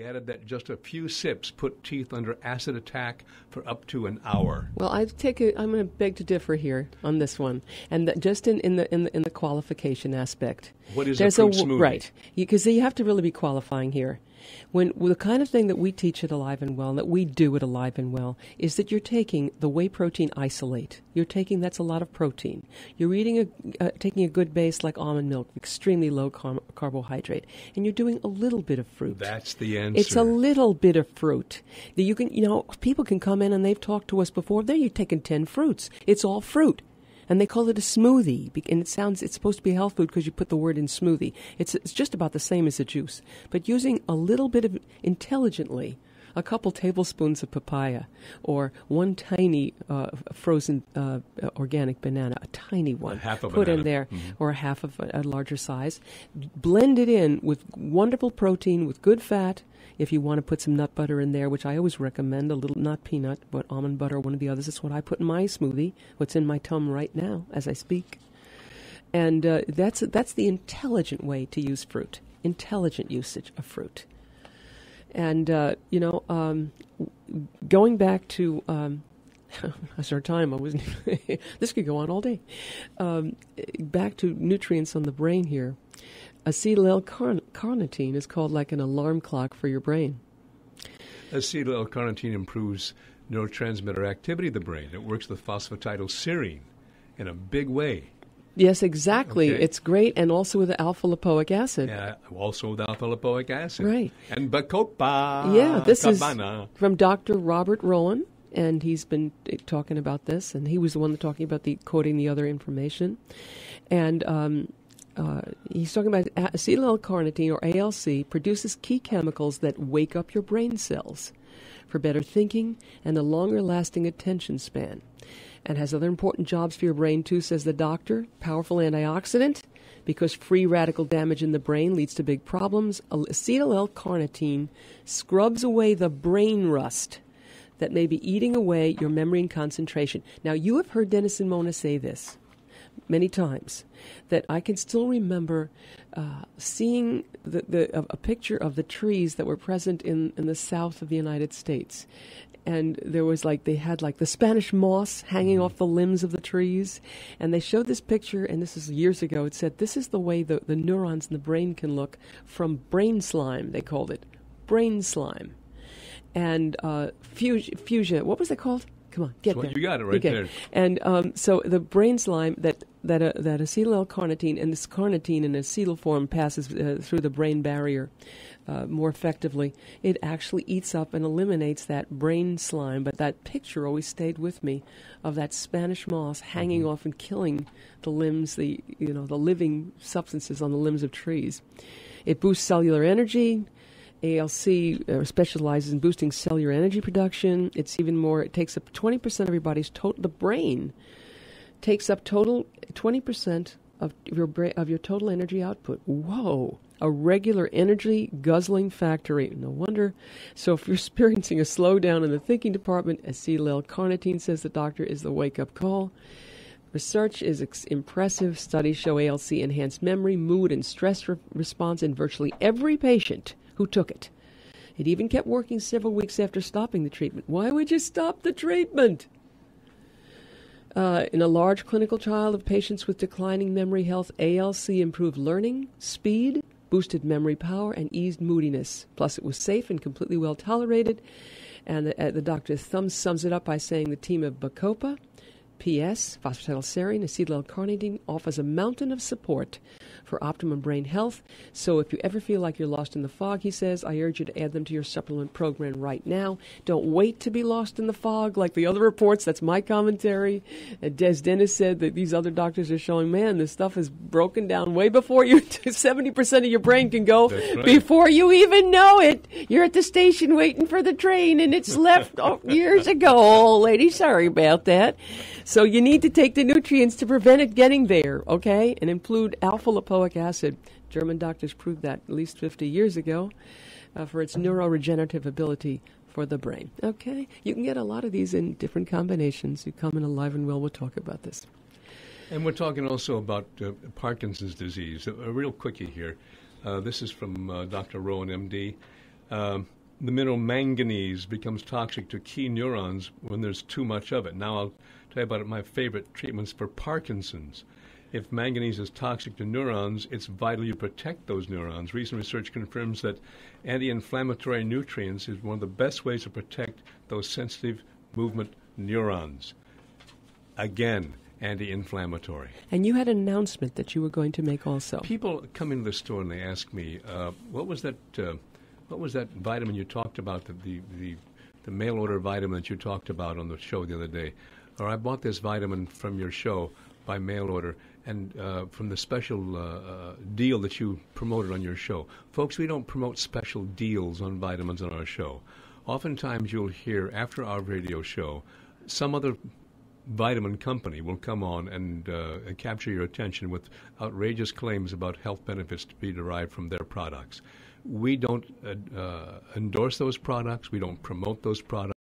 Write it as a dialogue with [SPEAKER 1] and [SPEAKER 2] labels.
[SPEAKER 1] He added that just a few sips put teeth under acid attack for up to an hour.
[SPEAKER 2] Well, I'm going to beg to differ here on this one, and just in the qualification aspect.
[SPEAKER 1] What is a fruit smoothie?
[SPEAKER 2] Right, because you have to really be qualifying here. When the kind of thing that we teach at Alive and Well, and that we do at Alive and Well, is that you're taking the whey protein isolate. That's a lot of protein. You're taking a good base like almond milk, extremely low carbohydrate, and you're doing a little bit of fruit.
[SPEAKER 1] That's the answer.
[SPEAKER 2] It's a little bit of fruit. People can come in and they've talked to us before. There, you're taking 10 fruits. It's all fruit. And they call it a smoothie, and it's supposed to be a health food because you put the word in smoothie. It's just about the same as a juice. But using a little bit of intelligently, a couple tablespoons of papaya, or one tiny frozen organic banana, a tiny one,
[SPEAKER 1] half of
[SPEAKER 2] put
[SPEAKER 1] banana.
[SPEAKER 2] In there, or a half of a larger size. Blend it in with wonderful protein, with good fat. If you want to put some nut butter in there, which I always recommend, a little, not peanut, but almond butter, one of the others. That's what I put in my smoothie, what's in my tum right now as I speak. And that's the intelligent way to use fruit, intelligent usage of fruit. And, going back to, that's our time, this could go on all day. Back to nutrients on the brain here. Acetyl-L-carnitine is called like an alarm clock for your brain.
[SPEAKER 1] Acetyl-L-carnitine improves neurotransmitter activity of the brain. It works with phosphatidylserine in a big way.
[SPEAKER 2] Yes, exactly.
[SPEAKER 1] Okay.
[SPEAKER 2] It's great, and also with alpha-lipoic acid.
[SPEAKER 1] Yeah, also with alpha-lipoic acid.
[SPEAKER 2] Right.
[SPEAKER 1] And Bacopa.
[SPEAKER 2] Yeah, this
[SPEAKER 1] Cabana.
[SPEAKER 2] is from Dr. Robert Rowan, and he's been talking about this, and he was the one talking about quoting the other information. And he's talking about acetyl-L-carnitine, or ALC, produces key chemicals that wake up your brain cells for better thinking and a longer-lasting attention span. And has other important jobs for your brain, too, says the doctor. Powerful antioxidant, because free radical damage in the brain leads to big problems. Acetyl-L-carnitine scrubs away the brain rust that may be eating away your memory and concentration. Now, you have heard Dennis and Mona say this many times, that I can still remember seeing a picture of the trees that were present in the south of the United States. And there was they had the Spanish moss hanging off the limbs of the trees. And they showed this picture, and this is years ago. It said, this is the way the neurons in the brain can look from brain slime, they called it. Brain slime. And fuchsia, what was it called? Come on, get there.
[SPEAKER 1] You got it right there.
[SPEAKER 2] And so the brain slime that acetyl-L-carnitine, and this carnitine in acetyl form passes through the brain barrier more effectively. It actually eats up and eliminates that brain slime. But that picture always stayed with me of that Spanish moss hanging off and killing the limbs, the living substances on the limbs of trees. It boosts cellular energy. ALC specializes in boosting cellular energy production. It's even more. It takes up 20% of your body's total. The brain takes up total 20% of your total energy output. Whoa! A regular energy guzzling factory. No wonder. So if you're experiencing a slowdown in the thinking department, acetyl-L-carnitine, says the doctor, is the wake-up call. Research is impressive. Studies show ALC enhanced memory, mood, and stress response in virtually every patient who took it. It even kept working several weeks after stopping the treatment. Why would you stop the treatment? In a large clinical trial of patients with declining memory health, ALC improved learning, speed, boosted memory power, and eased moodiness. Plus, it was safe and completely well tolerated. And the doctor sums it up by saying the team of Bacopa, PS, phosphatidylserine, acetyl-L-carnitine, offers a mountain of support for optimum brain health. So if you ever feel like you're lost in the fog, he says, I urge you to add them to your supplement program right now. Don't wait to be lost in the fog like the other reports. That's my commentary. As Dennis said, that these other doctors are showing, man, this stuff is broken down way before you. 70% of your brain can go before you even know it. You're at the station waiting for the train, and it's left years ago, old lady. Sorry about that. So you need to take the nutrients to prevent it getting there, okay? And include alpha-lipoic acid. German doctors proved that at least 50 years ago for its neuroregenerative ability for the brain, okay? You can get a lot of these in different combinations. You come in Alive and Well, we'll talk about this.
[SPEAKER 1] And we're talking also about Parkinson's disease. A real quickie here. This is from Dr. Rowan, MD. The mineral manganese becomes toxic to key neurons when there's too much of it. Now I'll tell you about my favorite treatments for Parkinson's. If manganese is toxic to neurons, it's vital you protect those neurons. Recent research confirms that anti-inflammatory nutrients is one of the best ways to protect those sensitive movement neurons. Again, anti-inflammatory.
[SPEAKER 2] And you had an announcement that you were going to make also.
[SPEAKER 1] People come into the store and they ask me, what was that vitamin you talked about, the mail order vitamin that you talked about on the show the other day? Or I bought this vitamin from your show by mail order and from the special deal that you promoted on your show. Folks, we don't promote special deals on vitamins on our show. Oftentimes you'll hear after our radio show, some other vitamin company will come on and capture your attention with outrageous claims about health benefits to be derived from their products. We don't endorse those products. We don't promote those products.